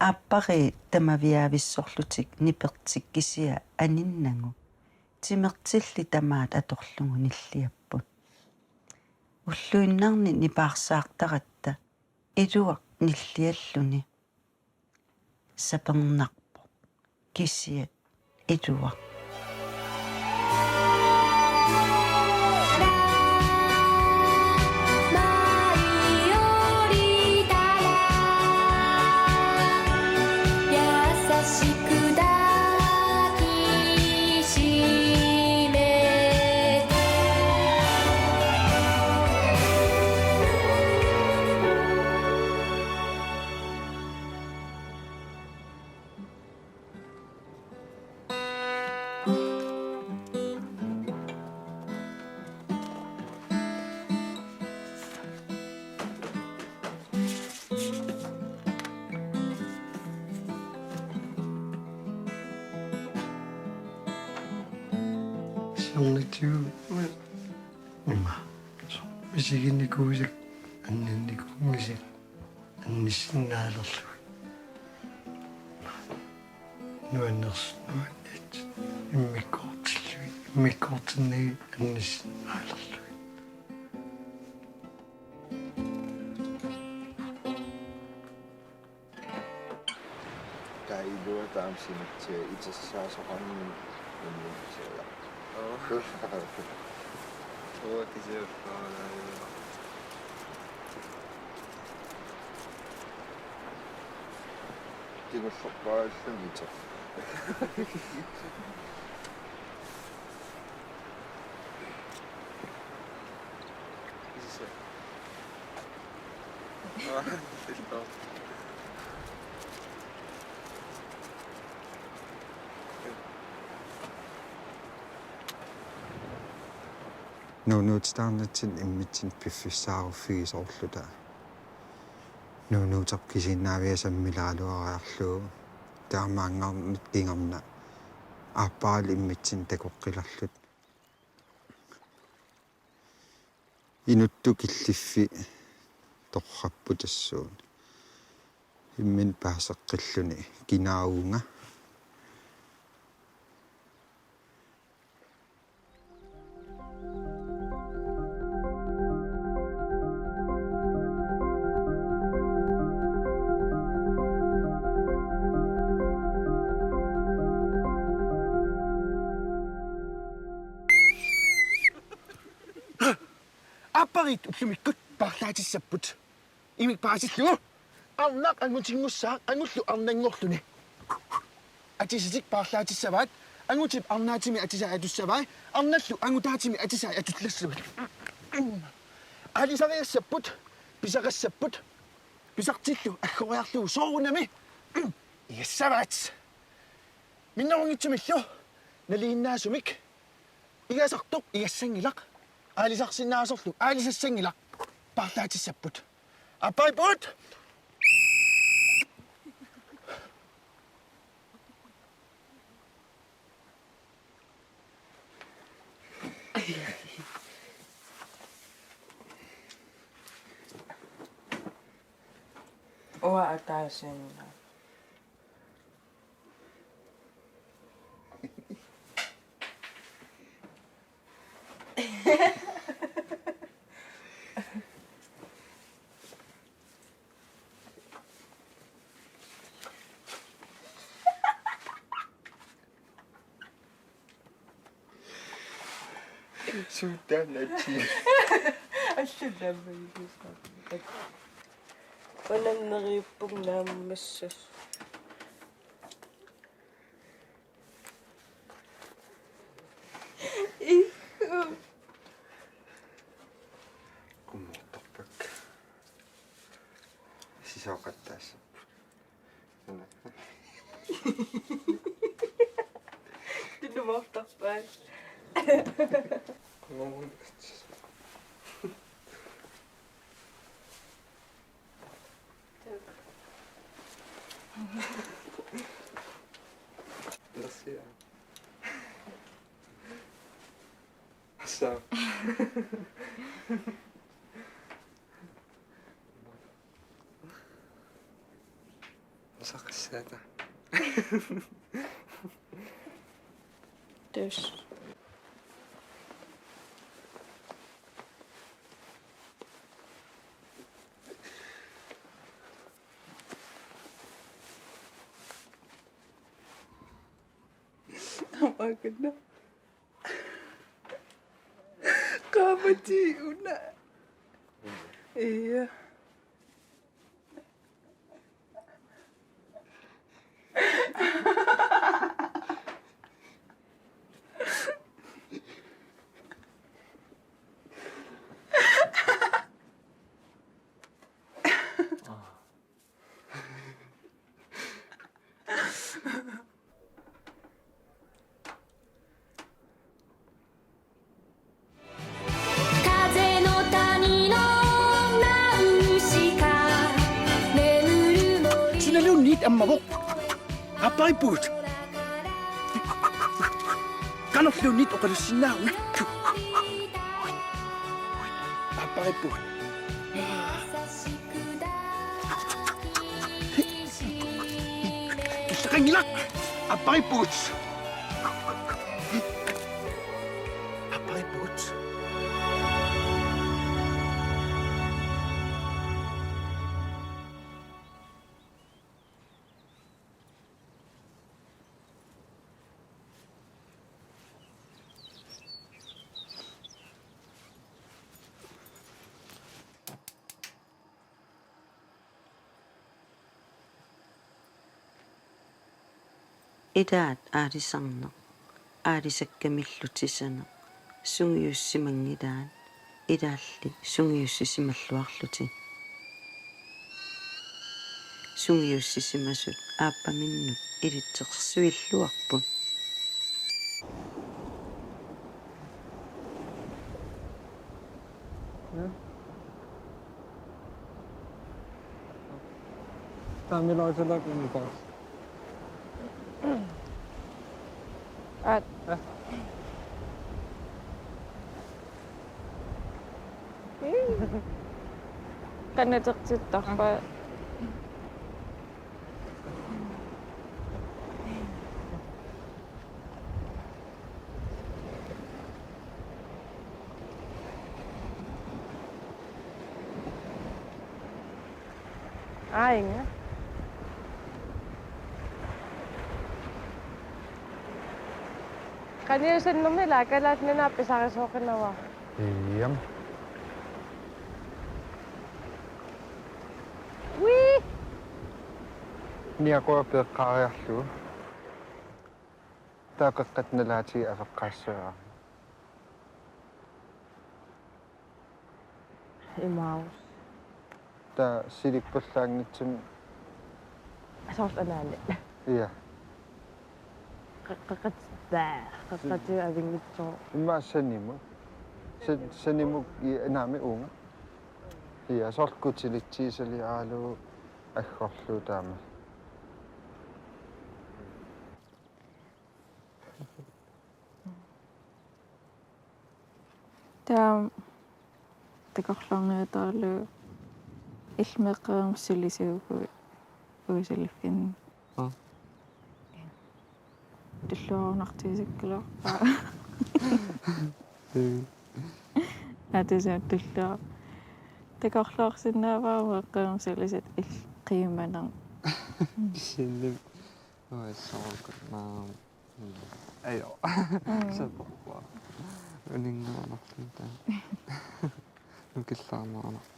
aappariit tamaviavissorlutik nipertikkisia aninnangu timertilli tamaat atorlugu nilliapput уллуиннарни нипаарсаартаратта илуақ ниллиаллуни сапернарпо кисиат илуақ assigiinngitsunik annannikungisi annissinaalerlu nuanners nuannat immikkoortinneqarput annissinaalerlu Kailua taamsinitsi itsessaasoqarni unnuksiala. Tingussaqpaallunita. Nuutstaarnatsin immitsin piffissaarufigisorluta nuunuuterkisinaaviasammilaaluariarlugu taamaangarnut kingerna aappariil immitsin takoqqilarlut inuttu killiffi torrappu tassuun immin paaseqqilluni kinaaunga aappariit ullumikkut parlaatissaput imik paasillugu arnaq angutinngussaaq angullu arnanngorluni atisisik parlaatissavaat angutip arnaatimi atisaa atussavai arnallu angutaatimi atisaa atutlassugut alisariassaput pisaqassaput pisartillu aggoриарлугу соорунами игассаваат миннерungitсумиллу налииннаасумик игасартоq игассангилaq аалисарсиннаасорлу аалисассангилaq parlaatissaput aappariipput Oa ataasenna. Sudanati. I should never use that. Aappariippug naammassas. kummuuttarpak sisoqattaassappu Tinnuvortarpaan. Gracias. So. Saqissata. Døs. Maganda. Kamati una. Iya. Ammavok. Aappariippugut. Qanorluunit oqalussinaarna. Aappariippugut. Issaqangilaq. Aappariippugut. Aappariippugut. Idaat aalisarneq aalisakkamillutissaneq sungiussimangilaat ilaalli sungiussisimalluarluti sungiussisimasut aappaminnut ilitteqsuilluarput Taamilaisella kunnikas. Qanateqsittarpa Inge. Qaniusannumi laakalaatna naappisarisoqinawa. Iyam. Niaqua peqqaariarlu. Taaqeqqatnalaati afeqqaassua. Imaus. Ta silikpallaangitsum Asortanaane. iya. Qaqqati avingitso. Imma sanimuk naami unge. Iya sorkutiliktiisali aalu aggorlu taama. Teqorlarniutaalu ilmeqqeermussulisuugu uusallifkin. Tulluornartiisakkuloorpaa. Атусаат туллаа. Teqorlaarsinnaavaarua eqqeermussulisat qiimaner. Силлим. Ой, сорок маа. Аё. Саппа. Унингаанарлунта. Нукиллаарнаарнарт.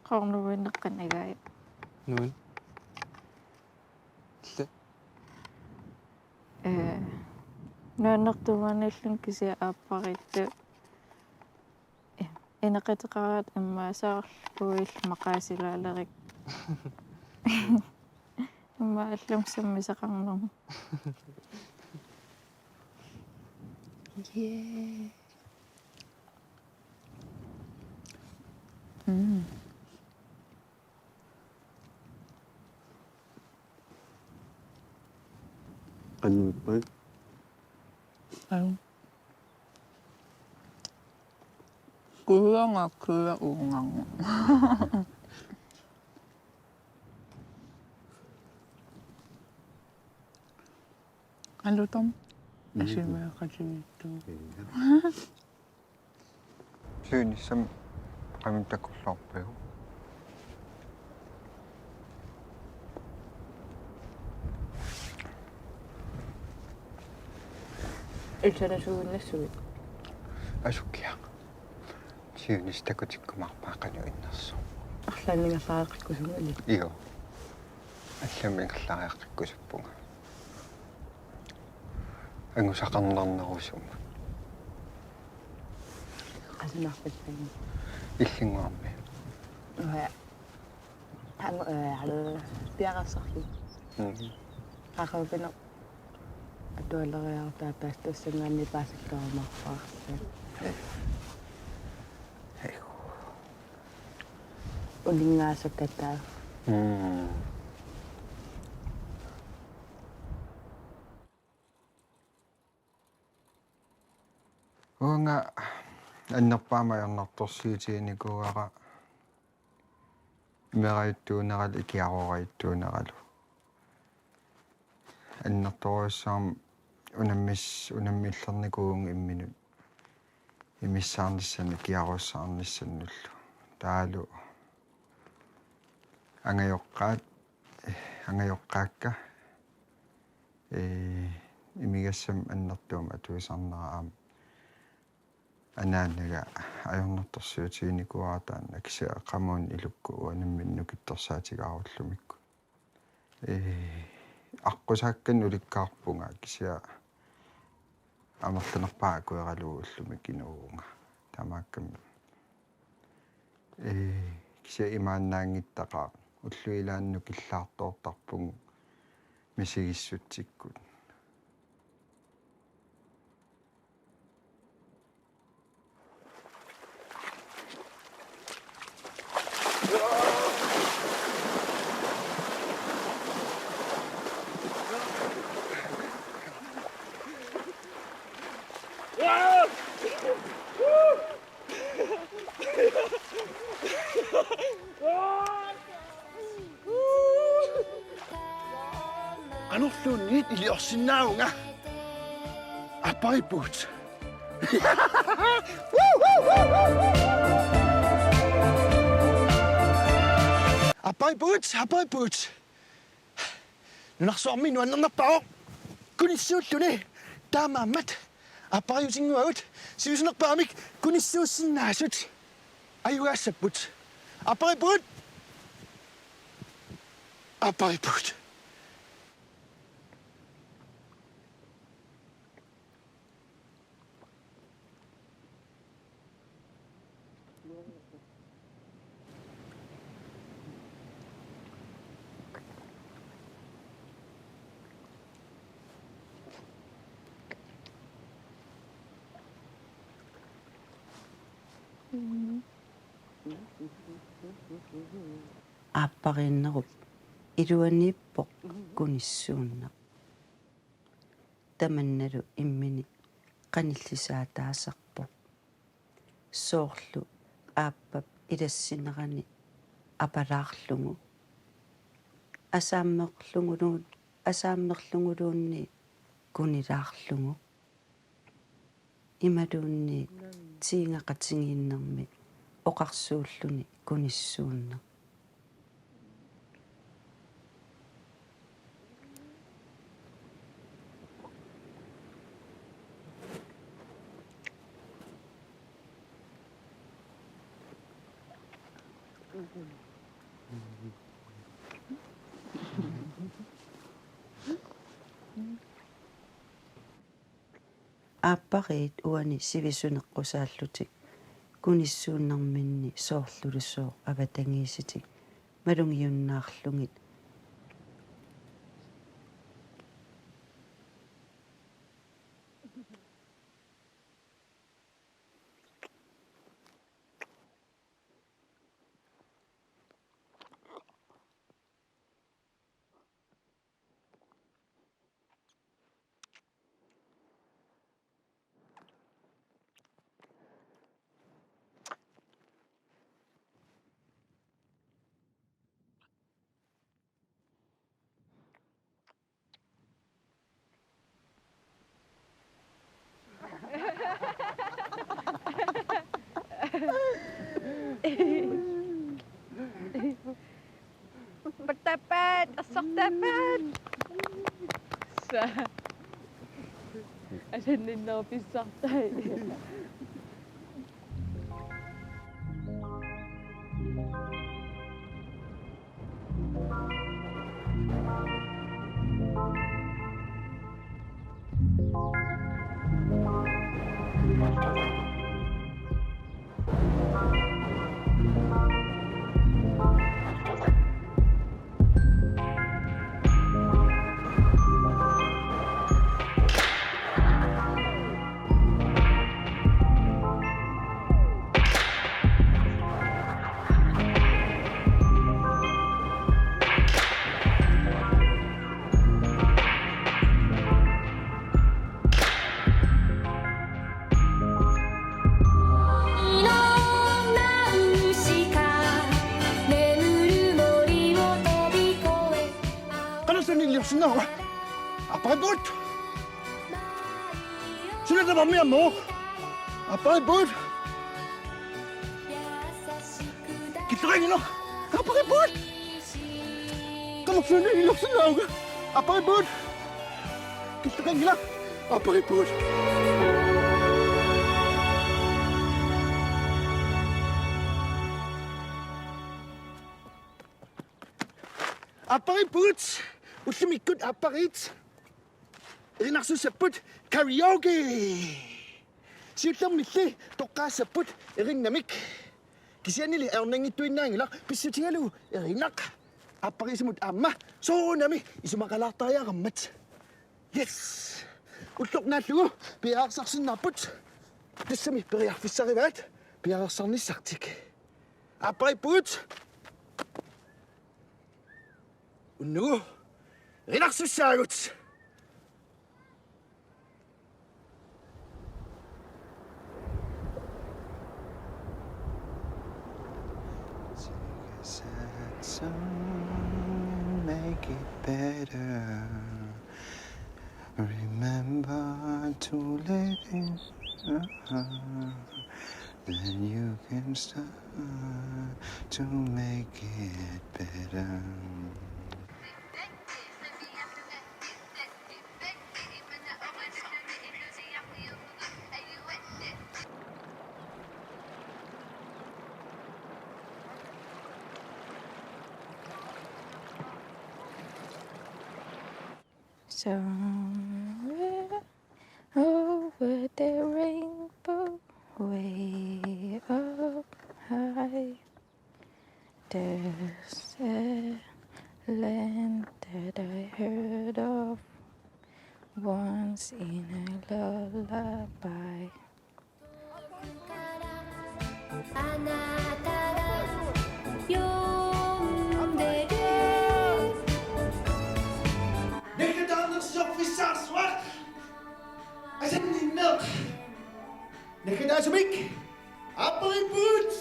Qornuvinneqqanagaa. Нуин. Nuannertuumaanallun kisia aappariittu ineqiteqaraat immaasаарluil maqaasilaalerik imma allumsammisaqarnermu yeah Qannuippak. Kuuanga uungangu. Qalutam. Asimaaqatinittu. Syynissam qamin takullarpigu. Ilsanasuunnassugit. Asukkiaq. Syynis takutikkumarpaaqanu innersu. Арлааннингаллаақиккусунгали. Iyo. Алламингерлариаққиккусуппунга. Ангусақарнернерусумма. Асунарпатсагин. Иллингуарми. Уа. Пиарассарлу. Qaqaupina atualeriartaa taastassangaanni paasakkarumarpaarsa. Ulingaasakkataa. Unga аннерпаамаярнарторсиутигиникууара мераиттуунерал икиарораиттуунералу аннерторуссаам унаммиллерникуун имминут имиссаарниссани киаруссаарниссаннуллу таалу ангайоққаакка имигассам аннертуум атуисарнераам анааннага ajornertorsiutiginikуаратаанна кися qamуун илукку уанамминну киттерсаатигааруллумикку аққусааккан уликкаарпунга кися амерланерпаа куералууллумик кинуунга тамааккам кися имааннаангиттақаа уллуилаанну киллаартоортарпугу мисигиссутсиккут Qanorluunniit iliorsinnaunga. Aappariippugut. Aappariippugut. Nunarsuarmi nuannernerpao. Kunissuulluni taamaammat. Aappariutinguagut. Siusunerpaamik kunissuussinnaasut. Ajuaassaput. Aappariippugut. Aappariippugut. aappariinnerup iluaniippoq kunissuunneq tamannalu immini qanillisaataasarpoq soorlu aappap ilassinerani apalaarlungu asaammerlunguluunni kunilaarlungu imaluunni tiingaqatigiinnermi oqarsuulluni kunissuunneq aappariit uani sivisuneqqusaallutik kunissuunnerminni soorlulussuuq avatangiisitik malungiunnaarlungit dapat. Asok dapat. Sa. Asan din daw pisak tayo. No, aappariippukut. Sillä tämä minä muu. Aappariippukut. Kitterengina. Aappariippukut. Kaloksen iloksen auga. Aappariippukut. Kitterengina. Aappariippukut. Aappariippukut. Ullimikkut aappariit. Erinarsusapput karaoke. Siullermilli toqqaasapput erinnamik. Kisianili aornangittuinnaangila pissusaanillu erinaq. Aappariisimut aamma soonami isumaqalaartaajaarammat. Yes. Ullornaallugu piaarsarsinnaarput. Tassami periarfissarivaat piaarsarnissartik. Aappariippukut. Unnugu erinarsussaagut. Sing a sad song, make it better. Remember to live in then you can start to make it better. Somewhere over the rainbow, way up high, there's a land that I heard of once in a lullaby. Qeqertami, aappariippukut.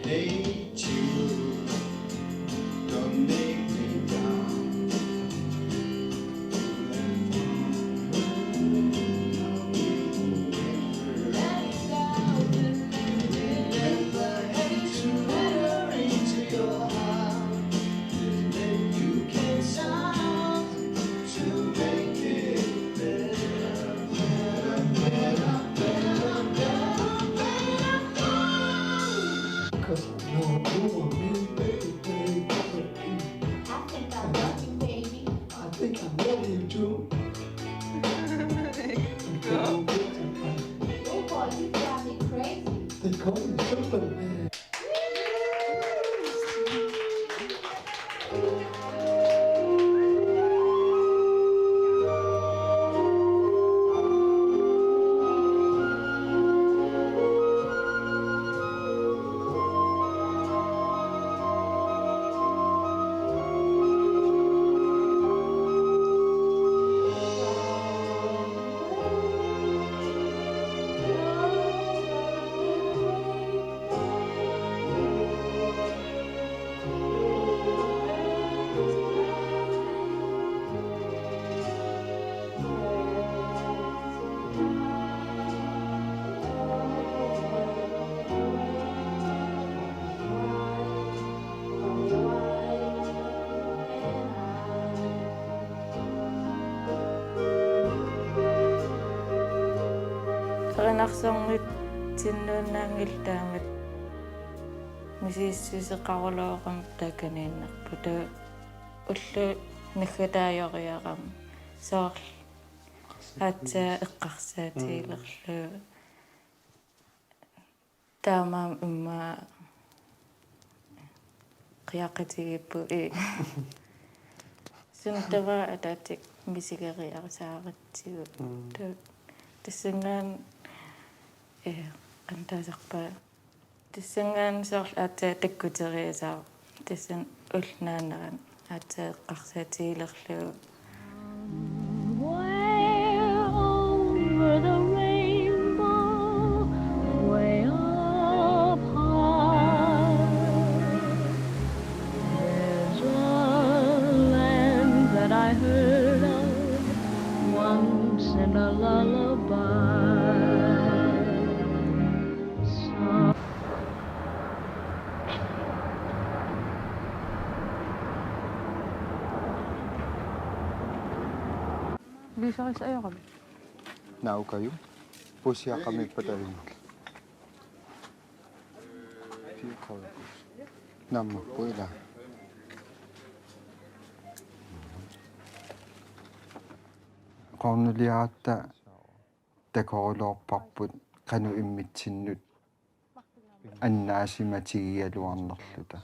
Hate you, don't make me down. Qaarsorngit tinnuunnaangiltaangat misiissuseqarulooqam taakaniinnerput ullu naggataajoриaqam soorl атсаа эққарсаатиилерлу таамаам имма қиақатигиппу сунтава атаатик мисигериарсааратсигу тассангаан qantaasarpa tassangaan soorl aatsaa takkuteriasaa tassan ulnaanaran aatsaa eqqarsaatiilerlu Lisaris ayoqam. Naukayu. Pusiaqami patarin. Namma puila. Qornuliaatta takorulorparput qanu immitsinnut annaasimatiguialuarnerluta.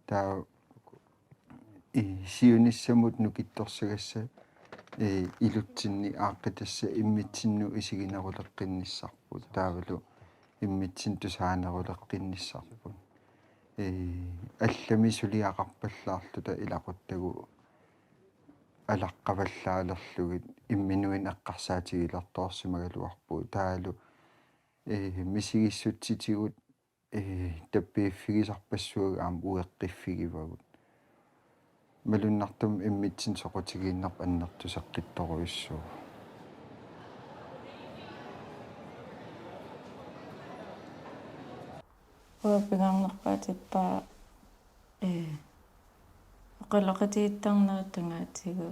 Taa siunissamut nukittorsagassa ilutsinni aaqqitassa immitsinnu isigineruleqqinissarput taavalu immitsin tusaaneruleqqinissarput allami suliaqarpallaarluta ilaquttagu alaqqavallaalerlugit imminuin eqqarsaatigilertoorsimagaluarput taalu misigissutitigut tappiiffigisarpassuaga aam ueqqiffigivagut малуннартум иммитсин соқутигииннерп аннертусеққитторуиссуу уаппигарнерпаатиппаа оқалоқатииттарнерутангаатигу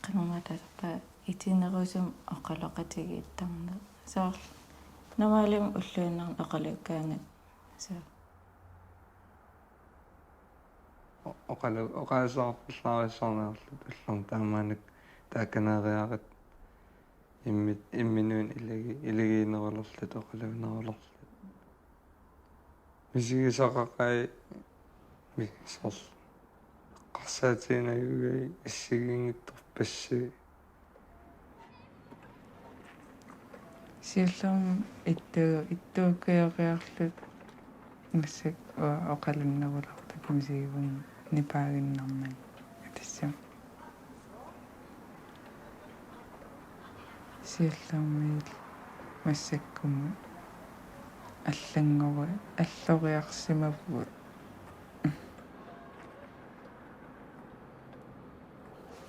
қанаматаасаппаа итинерусум оқалоқатигииттарнер соор намаалим уллуиннарн оқалуккаангат саа оқаасаарпиллаарissarnaarlut аллам таамаанак тааканаариарат имминуун илагиинерулерлут оқалавинерулерлут мисигисақақай мисорл қарсаатинагугай ассигииннгитсорпассиги Сиуллерм иттууккиориарлут массак оқалуннерулартак мисигивун нипаагиннарман атассам сиуллермиил массаккуму аллангору аллориарсимавгут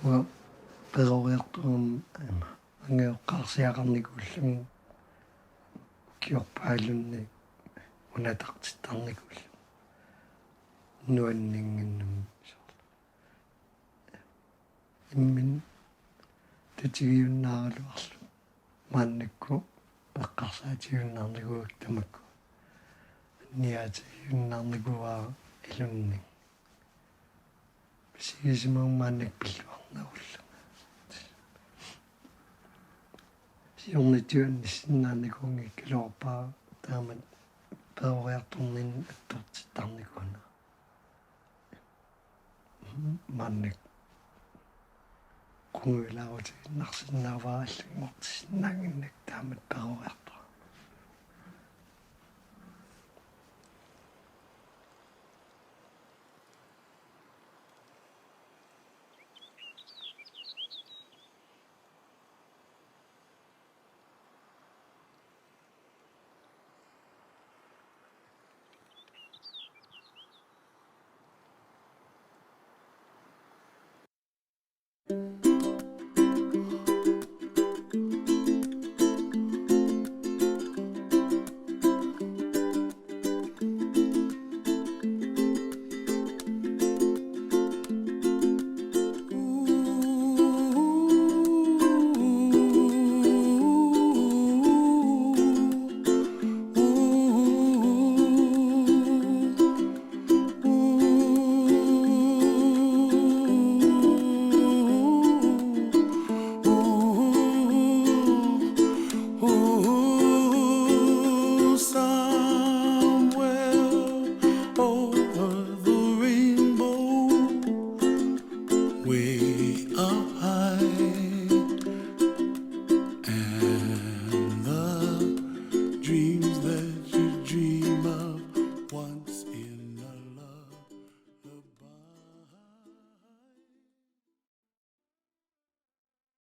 ва педориартуум ангеоққарсиақарникууллугу киорпаалунни унатартиттарникуллу нуаннингиннум иммин татигиуннааралуарлу мааннакку эққарсаатигуннаарникуак тамакку ниатигуннаарникуаа илунни сигисимаумааннак пиллуарнаарулла сиорнитиуанниссиннаанникуунги килоорпаа таамат пеориартурнин аттортиттарникуна манник кунгулаарути нарсиннаавааллугмортиссиннаангиннак таамат пеориарт